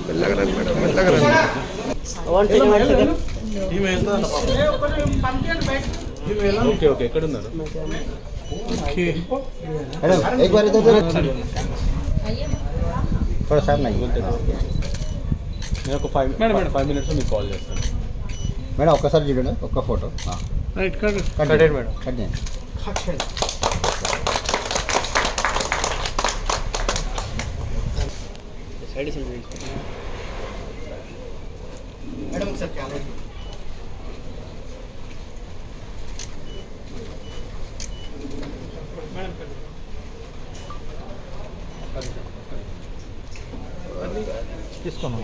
మెల్లగరండి madam, మెల్లగరండి. Okay okay, ఎక్కడ ఉన్నారు? एक बार इधर थोड़ा साहब नहीं నేను ఒక 5 మినిట్స్ మీకు కాల్ చేస్తాను మేడం. ఒక్కసారి చూడండి, ఒక్క photo right cut madam. Cut చేయండి. మేడం ఒకసారి కెమెరా తీసుకున్నాం.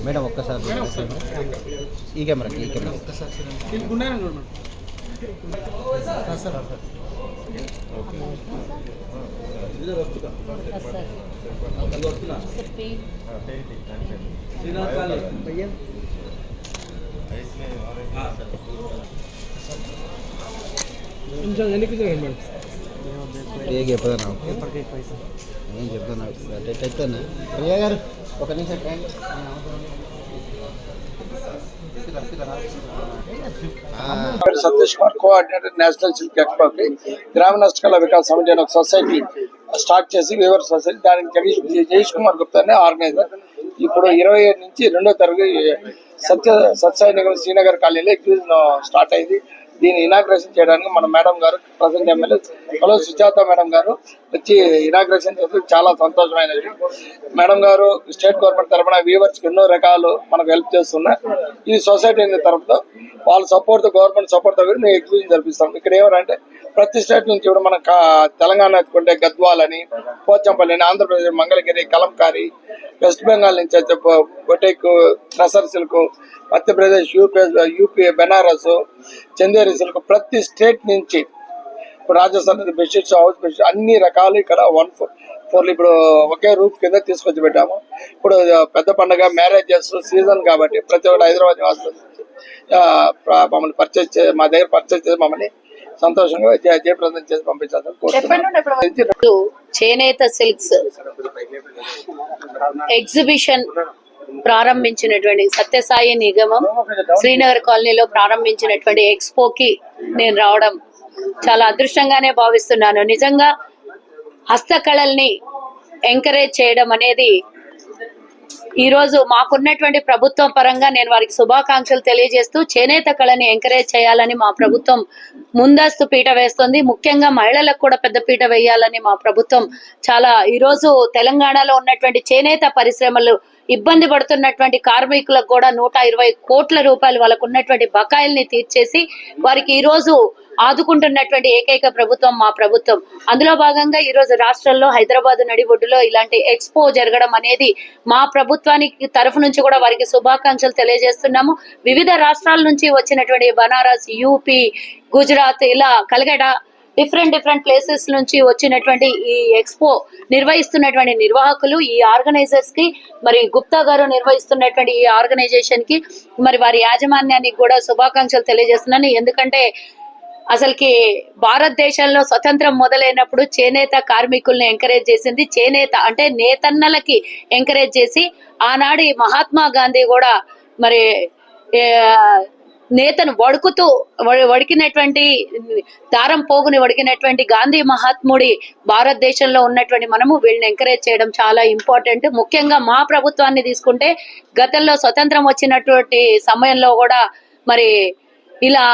మేడం ఒక్కసారి ఈ కెమెరా ఒక్కసారి చెప్తాను చెప్తాను ప్రియా గారు ఒక నిమిషం train Satish Kumar coordinator national silk expo కి గ్రామీణ హస్తకళ వికాస్ సమితి అనే ఒక సొసైటీ స్టార్ట్ చేసి వీవర్ సొసైటీ దానికి జగేష్ కుమార్ గుప్తా అనే ఆర్గనైజర్. ఇప్పుడు 27 నుంచి 2వ తరగతి సత్సాయి నగర్ శ్రీనగర్ కాలనీలో ఎగ్జిబిషన్ స్టార్ట్ అయింది. దీన్ని ఇనాగ్రేషన్ చేయడానికి మన మేడం గారు present MLA hello Sujatha madam గారు వచ్చి ఇనాగ్రేషన్ చేసి చాలా సంతోషమైనది. మేడం గారు స్టేట్ గవర్నమెంట్ తరఫున వీవర్స్ ఎన్నో రకాలు మనకు హెల్ప్ చేస్తున్నారు. ఈ సొసైటీ తరఫున వాళ్ళ సపోర్ట్ గవర్నమెంట్ సపోర్ట్ తో మేము ఎగ్జిబిషన్ జరిపిస్తాం. ఇక్కడ ఏమంటే ప్రతి స్టేట్ నుంచి ఇప్పుడు మన తెలంగాణ ఎత్తుకుంటే గద్వాల్ అని, పోచంపల్లి అని, ఆంధ్రప్రదేశ్ మంగళగిరి, కలంకారీ, వెస్ట్ బెంగాల్ నుంచి అయితే బొటేక్, క్రసర్ silk, Madhya Pradesh, UP Benaras, Chanderi silk, ప్రతి స్టేట్ నుంచి రాజస్థాన్ బెడ్షీట్స్, హౌస్ బెడ్షీట్స్ అన్ని రకాలు ఇక్కడ 1/4 ఇప్పుడు ఒకే రూప్ కింద తీసుకొచ్చి పెట్టాము. ఇప్పుడు పెద్ద పండుగ మ్యారేజెస్ సీజన్ కాబట్టి ప్రతి ఒక్కటి హైదరాబాద్ నివాసం మమ్మల్ని మా దగ్గర పర్చేజ్ చేసి మమ్మల్ని సంతోషంగా జయప్రదం చేసి పంపించాలని కోరుతున్నాను. చేనేత సిల్క్స్ ఎగ్జిబిషన్ ప్రారంభించినటువంటి సత్యసాయి నిగమం శ్రీనగర్ కాలనీలో ప్రారంభించినటువంటి ఎక్స్పోకి నేను రావడం చాలా అదృష్టంగానే భావిస్తున్నాను. నిజంగా హస్తకళల్ని ఎంకరేజ్ చేయడం అనేది ఈరోజు మాకున్నటువంటి ప్రభుత్వం పరంగా నేను వారికి శుభాకాంక్షలు తెలియజేస్తూ చేనేత కళని ఎంకరేజ్ చేయాలని మా ప్రభుత్వం ముందస్తు పీట వేస్తుంది. ముఖ్యంగా మహిళలకు కూడా పెద్ద పీట వేయాలని మా ప్రభుత్వం చాలా ఈరోజు తెలంగాణలో ఉన్నటువంటి చేనేత పరిశ్రమలు ఇబ్బంది పడుతున్నటువంటి కార్మికులకు కూడా 120 కోట్ల రూపాయలు వాళ్ళకు ఉన్నటువంటి బకాయిల్ని తీర్చేసి వారికి ఈ రోజు ఆదుకుంటున్నటువంటి ఏకైక ప్రభుత్వం మా ప్రభుత్వం. అందులో భాగంగా ఈ రోజు రాష్ట్రంలో హైదరాబాద్ నడిబొడ్డులో ఇలాంటి ఎక్స్పో జరగడం అనేది మా ప్రభుత్వానికి తరఫు నుంచి కూడా వారికి శుభాకాంక్షలు తెలియజేస్తున్నాము. వివిధ రాష్ట్రాల నుంచి వచ్చినటువంటి బనారస్, యూపీ, గుజరాత్, ఇలా కలకటా డిఫరెంట్ ప్లేసెస్ నుంచి వచ్చినటువంటి ఈ ఎక్స్పో నిర్వహిస్తున్నటువంటి నిర్వాహకులు, ఈ ఆర్గనైజర్స్ కి, మరి గుప్తా గారు నిర్వహిస్తున్నటువంటి ఈ ఆర్గనైజేషన్ కి, మరి వారి యాజమాన్యానికి కూడా శుభాకాంక్షలు తెలియజేస్తున్నాను. ఎందుకంటే అసలుకి భారతదేశంలో స్వతంత్రం మొదలైనప్పుడు చేనేత కార్మికుల్ని ఎంకరేజ్ చేసింది చేనేత అంటే నేతన్నలకి ఎంకరేజ్ చేసి ఆనాడు మహాత్మా గాంధీ కూడా మరి నేతను వడికినటువంటి దారం పోగుని వడికినటువంటి గాంధీ మహాత్ముడి భారతదేశంలో ఉన్నటువంటి మనము వీళ్ళని ఎంకరేజ్ చేయడం చాలా ఇంపార్టెంట్. ముఖ్యంగా మా ప్రభుత్వాన్ని తీసుకుంటే గతంలో స్వతంత్రం వచ్చినటువంటి సమయంలో కూడా మరి ఇలా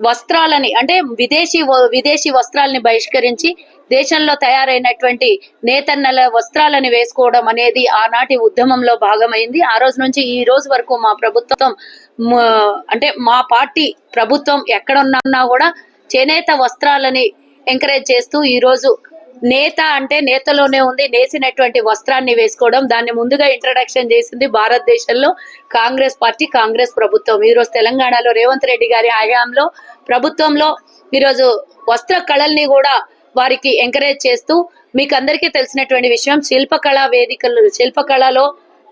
వస్త్రాలని అంటే విదేశీ వస్త్రాలని బహిష్కరించి దేశంలో తయారైనటువంటి నేతన్నల వస్త్రాలని వేసుకోవడం అనేది ఆనాటి ఉద్యమంలో భాగమైంది. ఆ రోజు నుంచి ఈ రోజు వరకు మా ప్రభుత్వం అంటే మా పార్టీ ప్రభుత్వం ఎక్కడున్నా కూడా చేనేత వస్త్రాలని ఎంకరేజ్ చేస్తూ ఈ రోజు నేత అంటే నేతలోనే ఉంది, నేసినటువంటి వస్త్రాన్ని వేసుకోవడం. దాన్ని ముందుగా ఇంట్రడక్షన్ చేసింది భారతదేశంలో కాంగ్రెస్ పార్టీ, కాంగ్రెస్ ప్రభుత్వం. ఈరోజు తెలంగాణలో రేవంత్ రెడ్డి గారి హయాంలో ప్రభుత్వంలో ఈరోజు వస్త్ర కళల్ని కూడా వారికి ఎంకరేజ్ చేస్తూ, మీకు అందరికీ తెలిసినటువంటి విషయం శిల్పకళా వేదికలు, శిల్పకళలో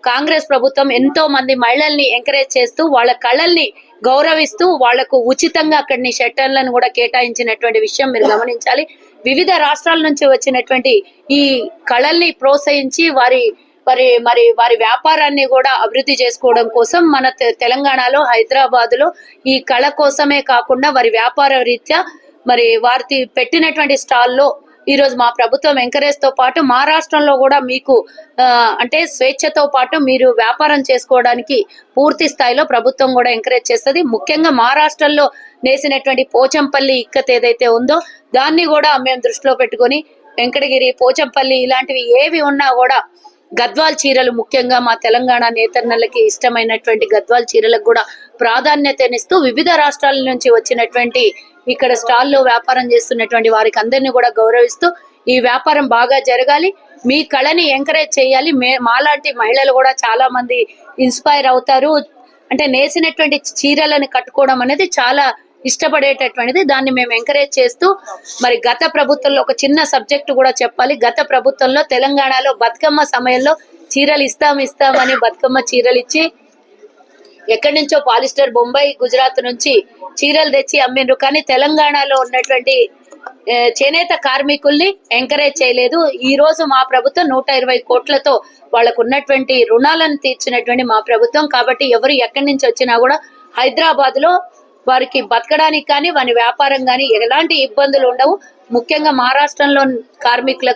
కాంగ్రెస్ ప్రభుత్వం ఎంతో మంది మహిళల్ని ఎంకరేజ్ చేస్తూ వాళ్ళ కళల్ని గౌరవిస్తూ వాళ్లకు ఉచితంగా అక్కడిని షట్టర్లను కూడా కేటాయించినటువంటి విషయం మీరు గమనించాలి. వివిధ రాష్ట్రాల నుంచి వచ్చినటువంటి ఈ కళల్ని ప్రోత్సహించి వారి వ్యాపారాన్ని కూడా అభివృద్ధి చేసుకోవడం కోసం మన తెలంగాణలో హైదరాబాద్ లో ఈ కళ కోసమే కాకుండా వారి వ్యాపార రీత్యా వారి పెట్టినటువంటి స్టాల్లో ఈ రోజు మా ప్రభుత్వం ఎంకరేజ్ తో పాటు మహారాష్ట్రంలో కూడా మీకు అంటే స్వేచ్ఛతో పాటు మీరు వ్యాపారం చేసుకోవడానికి పూర్తి స్థాయిలో ప్రభుత్వం కూడా ఎంకరేజ్ చేస్తుంది. ముఖ్యంగా మహారాష్ట్రలో నేసినటువంటి పోచంపల్లి ఇక్కత్ ఏదైతే ఉందో దాన్ని కూడా మేము దృష్టిలో పెట్టుకొని వెంకటగిరి, పోచంపల్లి ఇలాంటివి ఏవి ఉన్నా కూడా గద్వాల్ చీరలు ముఖ్యంగా మా తెలంగాణ నేతన్నలకి ఇష్టమైనటువంటి గద్వాల్ చీరలకు కూడా ప్రాధాన్యతనిస్తూ వివిధ రాష్ట్రాల నుంచి వచ్చినటువంటి ఇక్కడ స్టాల్లో వ్యాపారం చేస్తున్నటువంటి వారికి అందరినీ కూడా గౌరవిస్తూ ఈ వ్యాపారం బాగా జరగాలి, మీ కళని ఎంకరేజ్ చేయాలి. మాలాంటి మహిళలు కూడా చాలా మంది ఇన్స్పైర్ అవుతారు. అంటే నేసినటువంటి చీరలను కట్టుకోవడం అనేది చాలా ఇష్టపడేటటువంటిది. దాన్ని మేము ఎంకరేజ్ చేస్తూ గత ప్రభుత్వంలో ఒక చిన్న సబ్జెక్ట్ కూడా చెప్పాలి. గత ప్రభుత్వంలో తెలంగాణలో బతుకమ్మ సమయంలో చీరలు ఇస్తామని బతుకమ్మ చీరలు ఇచ్చి ఎక్కడి నుంచో పాలిస్టర్ బొంబాయి, గుజరాత్ నుంచి చీరలు తెచ్చి అమ్మిండ్రు. కానీ తెలంగాణలో ఉన్నటువంటి చేనేత కార్మికుల్ని ఎంకరేజ్ చేయలేదు. ఈ రోజు మా ప్రభుత్వం 120 కోట్లతో వాళ్ళకు ఉన్నటువంటి రుణాలను తీర్చినటువంటి మా ప్రభుత్వం. కాబట్టి ఎవరు ఎక్కడి నుంచి వచ్చినా కూడా హైదరాబాద్ లో వారికి బతకడానికి కానీ వారి వ్యాపారం కానీ ఎలాంటి ఇబ్బందులు ఉండవు. ముఖ్యంగా మహారాష్ట్రంలో కార్మికులకు